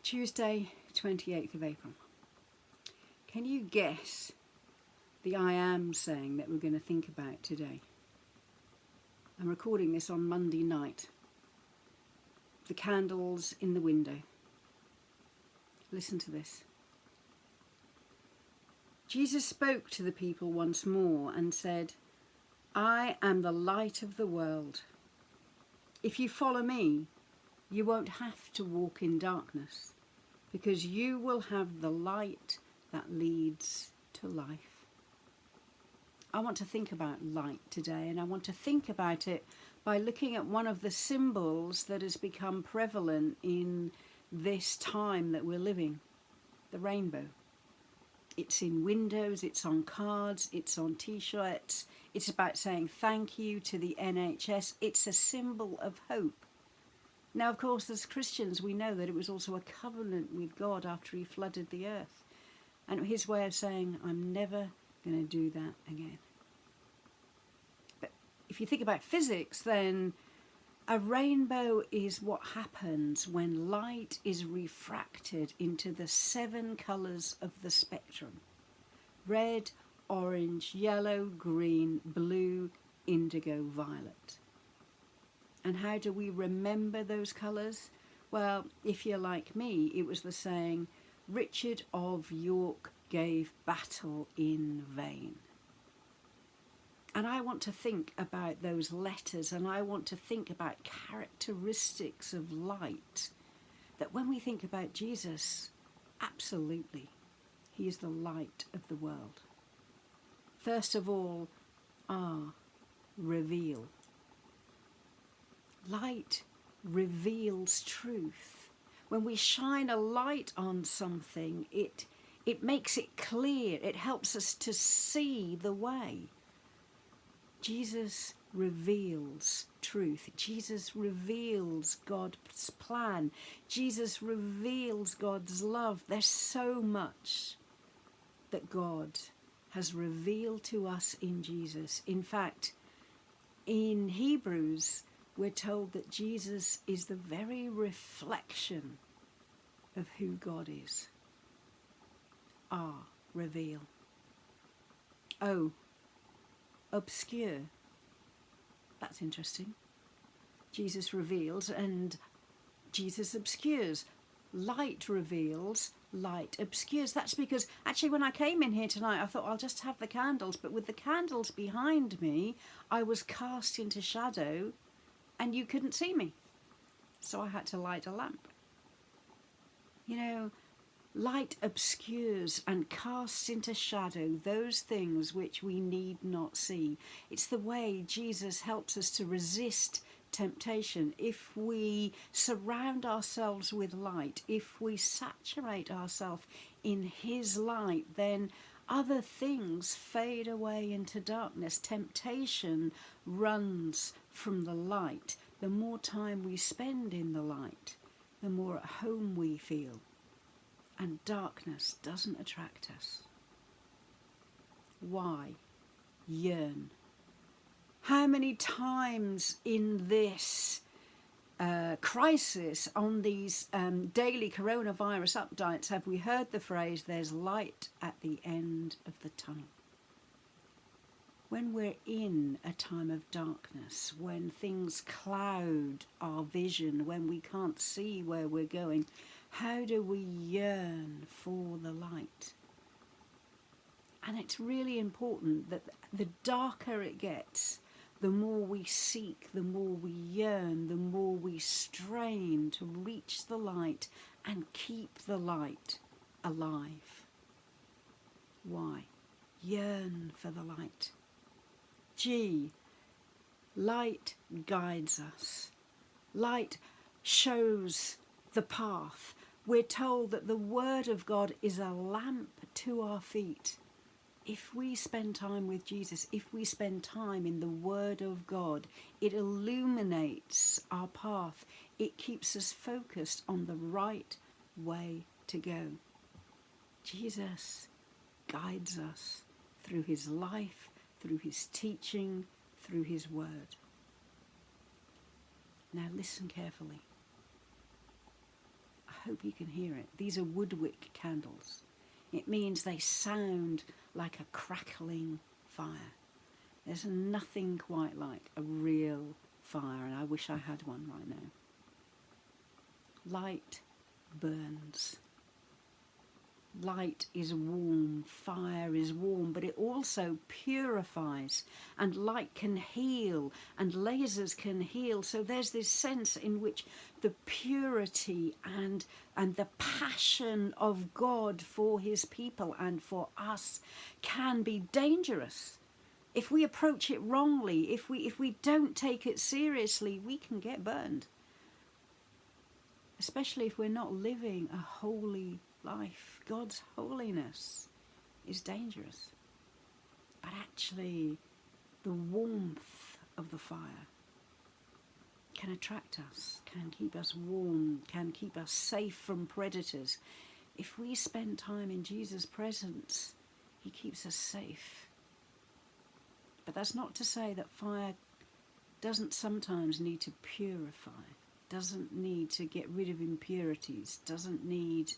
Tuesday, 28th of April. Can you guess the I am saying that we're going to think about today? I'm recording this on Monday night. The candles in the window. Listen to this. Jesus spoke to the people once more and said, I am the light of the world. If you follow me, you won't have to walk in darkness, because you will have the light that leads to life. I want to think about light today, and I want to think about it by looking at one of the symbols that has become prevalent in this time that we're living, the rainbow. It's in windows, it's on cards, it's on t-shirts, it's about saying thank you to the NHS. It's a symbol of hope. Now, of course, as Christians, we know that it was also a covenant with God after he flooded the earth. And his way of saying, I'm never going to do that again. But if you think about physics, then a rainbow is what happens when light is refracted into the 7 colours of the spectrum. Red, orange, yellow, green, blue, indigo, violet. And how do we remember those colours? Well, if you're like me, it was the saying, Richard of York gave battle in vain. And I want to think about those letters, and I want to think about characteristics of light, that when we think about Jesus, absolutely, he is the light of the world. First of all, reveal. Light reveals truth. When we shine a light on something, it makes it clear. It helps us to see the way. Jesus reveals truth. Jesus reveals God's plan. Jesus reveals God's love. There's so much that God has revealed to us in Jesus. In fact, in Hebrews, we're told that Jesus is the very reflection of who God is. Reveal. O, obscure. That's interesting. Jesus reveals and Jesus obscures. Light reveals, light obscures. That's because actually when I came in here tonight, I thought I'll just have the candles, but with the candles behind me, I was cast into shadow and you couldn't see me. So I had to light a lamp. You know, light obscures and casts into shadow those things which we need not see. It's the way Jesus helps us to resist temptation. If we surround ourselves with light, if we saturate ourselves in his light, then other things fade away into darkness. Temptation runs from the light. The more time we spend in the light, the more at home we feel. And darkness doesn't attract us. Why? Yearn. How many times in this crisis, on these daily coronavirus updates, have we heard the phrase, there's light at the end of the tunnel? When we're in a time of darkness, when things cloud our vision, when we can't see where we're going, how do we yearn for the light? And it's really important that the darker it gets, the more we seek, the more we yearn, the more we strain to reach the light and keep the light alive. Why? Yearn for the light. G, light guides us. Light shows the path. We're told that the Word of God is a lamp to our feet. If we spend time with Jesus, if we spend time in the Word of God, it illuminates our path. It keeps us focused on the right way to go. Jesus guides us through his life, through his teaching, through his word. Now listen carefully. I hope you can hear it. These are woodwick candles. It means they sound like a crackling fire. There's nothing quite like a real fire, and I wish I had one right now. Light burns. Light is warm, fire is warm, but it also purifies, and light can heal, and lasers can heal. So there's this sense in which the purity and the passion of God for his people and for us can be dangerous. If we approach it wrongly, if we don't take it seriously, we can get burned. Especially if we're not living a holy life. God's holiness is dangerous. But actually, the warmth of the fire can attract us, can keep us warm, can keep us safe from predators. If we spend time in Jesus' presence, he keeps us safe. But that's not to say that fire doesn't sometimes need to purify, doesn't need to get rid of impurities, doesn't need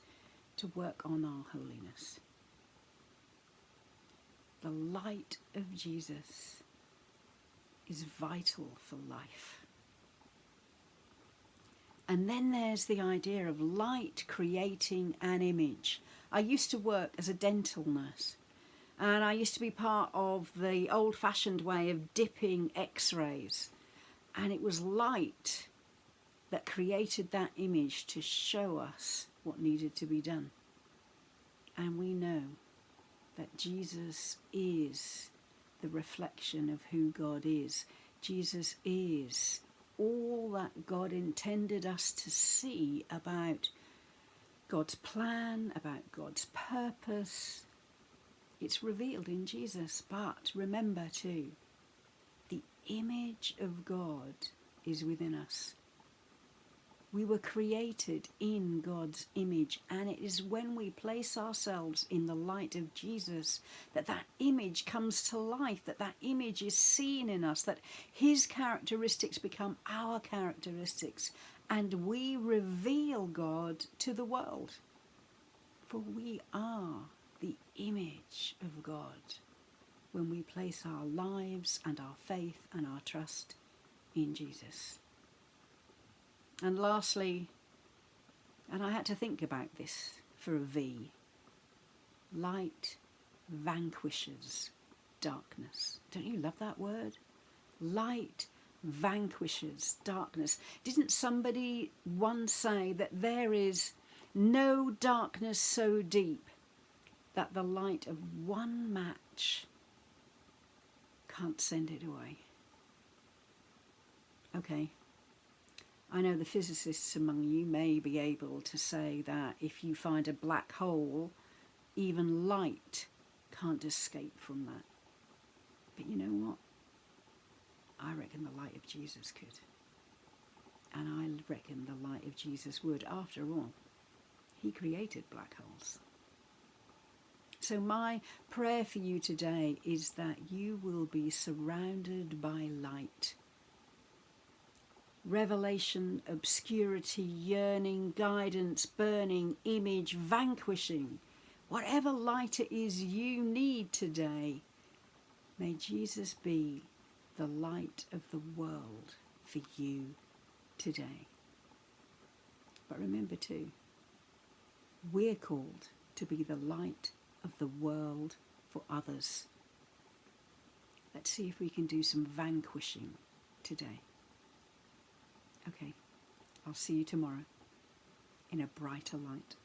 to work on our holiness. The light of Jesus is vital for life. And then there's the idea of light creating an image. I used to work as a dental nurse, and I used to be part of the old-fashioned way of dipping x-rays. And it was light that created that image to show us what needed to be done. And we know that Jesus is the reflection of who God is. Jesus is all that God intended us to see about God's plan, about God's purpose. It's revealed in Jesus. But remember too, the image of God is within us. We were created in God's image, and it is when we place ourselves in the light of Jesus that that image comes to life, that image is seen in us, that his characteristics become our characteristics, and we reveal God to the world. For we are the image of God when we place our lives and our faith and our trust in Jesus. And lastly, and I had to think about this for a V, light vanquishes darkness. Don't you love that word? Light vanquishes darkness. Didn't somebody once say that there is no darkness so deep that the light of one match can't send it away? Okay. I know the physicists among you may be able to say that if you find a black hole, even light can't escape from that. But you know what? I reckon the light of Jesus could. And I reckon the light of Jesus would. After all, he created black holes. So my prayer for you today is that you will be surrounded by light. Revelation, obscurity, yearning, guidance, burning, image, vanquishing. Whatever light it is you need today, may Jesus be the light of the world for you today. But remember too, we're called to be the light of the world for others. Let's see if we can do some vanquishing today. Okay, I'll see you tomorrow in a brighter light.